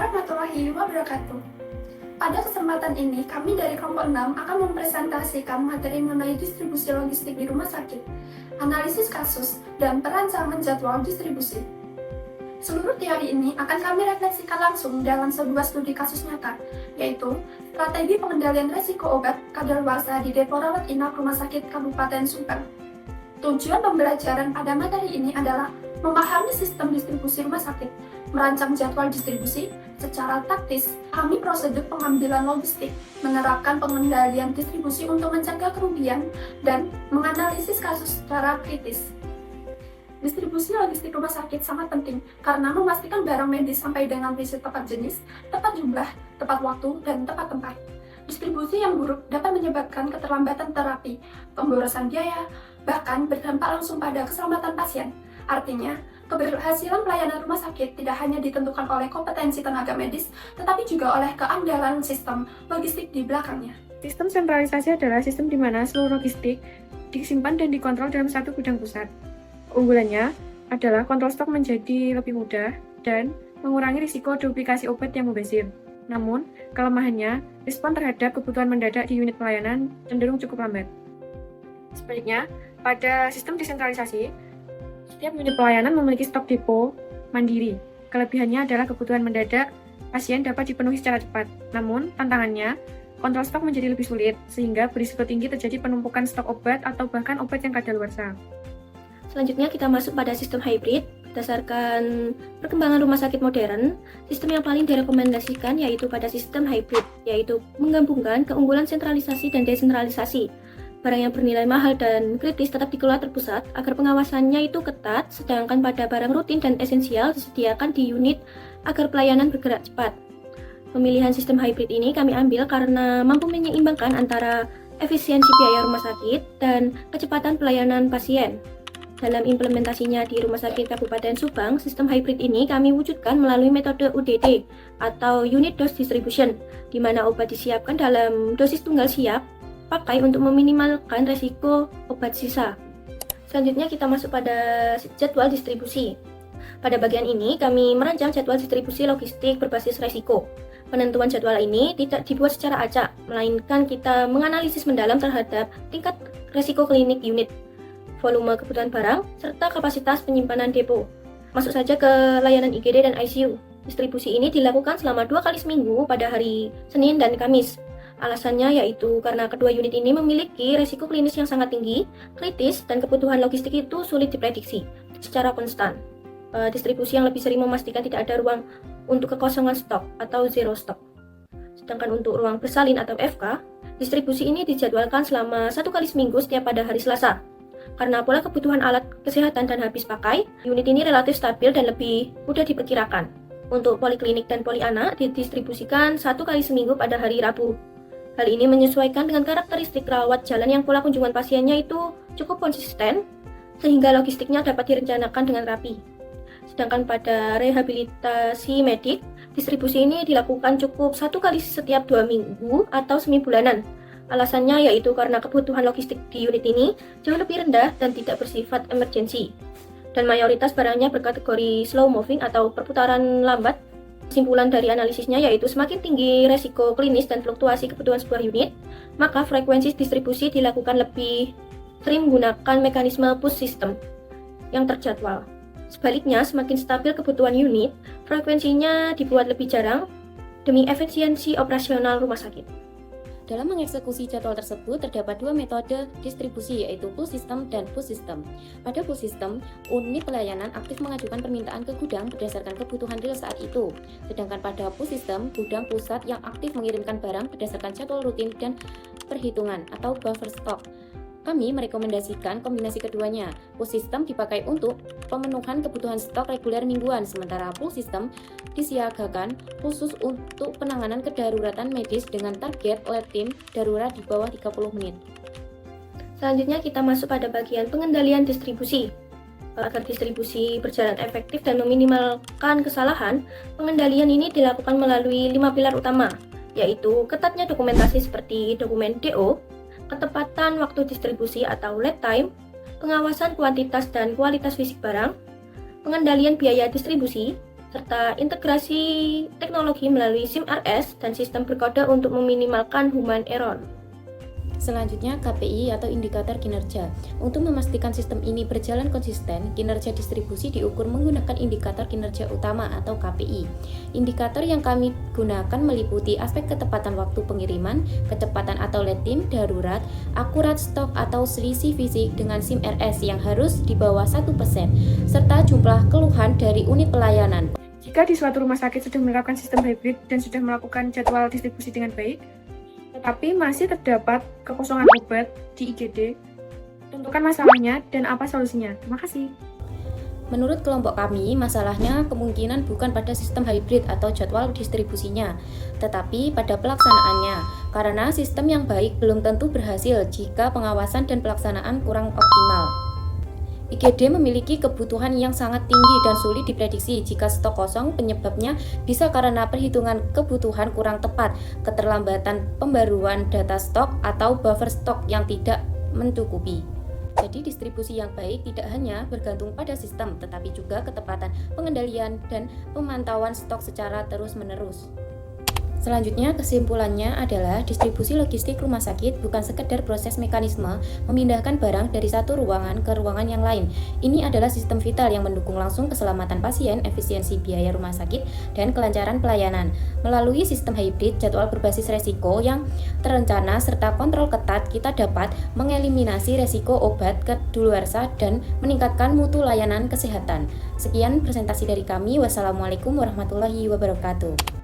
warahmatullahi wabarakatuh. Pada kesempatan ini, kami dari kelompok 6 akan mempresentasikan materi mengenai distribusi logistik di rumah sakit, analisis kasus, dan perancangan jadwal distribusi. Seluruh teori ini akan kami refleksikan langsung dalam sebuah studi kasus nyata, yaitu strategi pengendalian resiko obat kadaluarsa di depo rawat inap Rumah Sakit Kabupaten Subang. Tujuan pembelajaran pada materi ini adalah memahami sistem distribusi rumah sakit, merancang jadwal distribusi secara taktis, pahami prosedur pengambilan logistik, menerapkan pengendalian distribusi untuk mencegah kerugian, dan menganalisis kasus secara kritis. Distribusi logistik rumah sakit sangat penting karena memastikan barang medis sampai dengan visit tepat jenis, tepat jumlah, tepat waktu, dan tepat tempat. Distribusi yang buruk dapat menyebabkan keterlambatan terapi, pemborosan biaya, bahkan berdampak langsung pada keselamatan pasien. Artinya, keberhasilan pelayanan rumah sakit tidak hanya ditentukan oleh kompetensi tenaga medis, tetapi juga oleh keandalan sistem logistik di belakangnya. Sistem sentralisasi adalah sistem di mana seluruh logistik disimpan dan dikontrol dalam satu gudang pusat. Keunggulannya adalah kontrol stok menjadi lebih mudah dan mengurangi risiko duplikasi obat yang mubazir. Namun, kelemahannya, respon terhadap kebutuhan mendadak di unit pelayanan cenderung cukup lambat. Sebaliknya, pada sistem desentralisasi, setiap unit pelayanan memiliki stok depo mandiri. Kelebihannya adalah kebutuhan mendadak pasien dapat dipenuhi secara cepat. Namun, tantangannya, kontrol stok menjadi lebih sulit, sehingga berisiko tinggi terjadi penumpukan stok obat atau bahkan obat yang kadaluarsa. Selanjutnya kita masuk pada sistem hybrid. Berdasarkan perkembangan rumah sakit modern, sistem yang paling direkomendasikan yaitu pada sistem hybrid, yaitu menggabungkan keunggulan sentralisasi dan desentralisasi. Barang yang bernilai mahal dan kritis tetap dikelola terpusat agar pengawasannya itu ketat, sedangkan pada barang rutin dan esensial disediakan di unit agar pelayanan bergerak cepat. Pemilihan sistem hybrid ini kami ambil karena mampu menyeimbangkan antara efisiensi biaya rumah sakit dan kecepatan pelayanan pasien. Dalam implementasinya di Rumah Sakit Kabupaten Subang, sistem hybrid ini kami wujudkan melalui metode UDD atau Unit Dose Distribution, di mana obat disiapkan dalam dosis tunggal siap pakai untuk meminimalkan resiko obat sisa. Selanjutnya kita masuk pada jadwal distribusi. Pada bagian ini kami merancang jadwal distribusi logistik berbasis resiko. Penentuan jadwal ini tidak dibuat secara acak, melainkan kita menganalisis mendalam terhadap tingkat resiko klinik unit, volume kebutuhan barang, serta kapasitas penyimpanan depo. Masuk saja ke layanan IGD dan ICU. Distribusi ini dilakukan selama 2 kali seminggu pada hari Senin dan Kamis. Alasannya yaitu karena kedua unit ini memiliki resiko klinis yang sangat tinggi, kritis, dan kebutuhan logistik itu sulit diprediksi secara konstan. Distribusi yang lebih sering memastikan tidak ada ruang untuk kekosongan stok atau zero stock. Sedangkan untuk ruang bersalin atau FK, distribusi ini dijadwalkan selama 1 kali seminggu setiap pada hari Selasa. Karena pola kebutuhan alat kesehatan dan habis pakai, unit ini relatif stabil dan lebih mudah diperkirakan. Untuk poliklinik dan poli anak didistribusikan 1 kali seminggu pada hari Rabu. Hal ini menyesuaikan dengan karakteristik rawat jalan yang pola kunjungan pasiennya itu cukup konsisten, sehingga logistiknya dapat direncanakan dengan rapi. Sedangkan pada rehabilitasi medik, distribusi ini dilakukan cukup 1 kali setiap 2 minggu atau semi bulanan. Alasannya yaitu karena kebutuhan logistik di unit ini jauh lebih rendah dan tidak bersifat emergensi. Dan mayoritas barangnya berkategori slow moving atau perputaran lambat. Kesimpulan dari analisisnya yaitu semakin tinggi resiko klinis dan fluktuasi kebutuhan sebuah unit, maka frekuensi distribusi dilakukan lebih sering menggunakan mekanisme push system yang terjadwal. Sebaliknya, semakin stabil kebutuhan unit, frekuensinya dibuat lebih jarang demi efisiensi operasional rumah sakit. Dalam mengeksekusi jadwal tersebut, terdapat 2 metode distribusi, yaitu pull system dan push system. Pada pull system, unit pelayanan aktif mengajukan permintaan ke gudang berdasarkan kebutuhan real saat itu. Sedangkan pada push system, gudang pusat yang aktif mengirimkan barang berdasarkan jadwal rutin dan perhitungan atau buffer stock. Kami merekomendasikan kombinasi keduanya. Push system dipakai untuk pemenuhan kebutuhan stok reguler mingguan, sementara pull system disiagakan khusus untuk penanganan kedaruratan medis dengan target lead time darurat di bawah 30 menit. Selanjutnya kita masuk pada bagian pengendalian distribusi. Agar distribusi berjalan efektif dan meminimalkan kesalahan, pengendalian ini dilakukan melalui 5 pilar utama, yaitu ketatnya dokumentasi seperti dokumen DO, ketepatan waktu distribusi atau lead time, pengawasan kuantitas dan kualitas fisik barang, pengendalian biaya distribusi, serta integrasi teknologi melalui SIM-RS dan sistem berkode untuk meminimalkan human error. Selanjutnya, KPI atau indikator kinerja. Untuk memastikan sistem ini berjalan konsisten, kinerja distribusi diukur menggunakan indikator kinerja utama atau KPI. Indikator yang kami gunakan meliputi aspek ketepatan waktu pengiriman, kecepatan atau lead time darurat, akurat stok atau selisih fisik dengan SIM RS yang harus di bawah 1%, serta jumlah keluhan dari unit pelayanan. Jika di suatu rumah sakit sudah menerapkan sistem hybrid dan sudah melakukan jadwal distribusi dengan baik, tetapi masih terdapat kekosongan obat di IGD, tentukan masalahnya dan apa solusinya. Terima kasih. Menurut kelompok kami, masalahnya kemungkinan bukan pada sistem hybrid atau jadwal distribusinya, tetapi pada pelaksanaannya, karena sistem yang baik belum tentu berhasil jika pengawasan dan pelaksanaan kurang optimal. IGD memiliki kebutuhan yang sangat tinggi dan sulit diprediksi. Jika stok kosong, penyebabnya bisa karena perhitungan kebutuhan kurang tepat, keterlambatan pembaruan data stok, atau buffer stok yang tidak mencukupi. Jadi distribusi yang baik tidak hanya bergantung pada sistem, tetapi juga ketepatan pengendalian dan pemantauan stok secara terus-menerus. Selanjutnya, kesimpulannya adalah distribusi logistik rumah sakit bukan sekedar proses mekanisme memindahkan barang dari satu ruangan ke ruangan yang lain. Ini adalah sistem vital yang mendukung langsung keselamatan pasien, efisiensi biaya rumah sakit, dan kelancaran pelayanan. Melalui sistem hybrid, jadwal berbasis resiko yang terencana serta kontrol ketat, kita dapat mengeliminasi resiko obat kedaluarsa dan meningkatkan mutu layanan kesehatan. Sekian presentasi dari kami. Wassalamualaikum warahmatullahi wabarakatuh.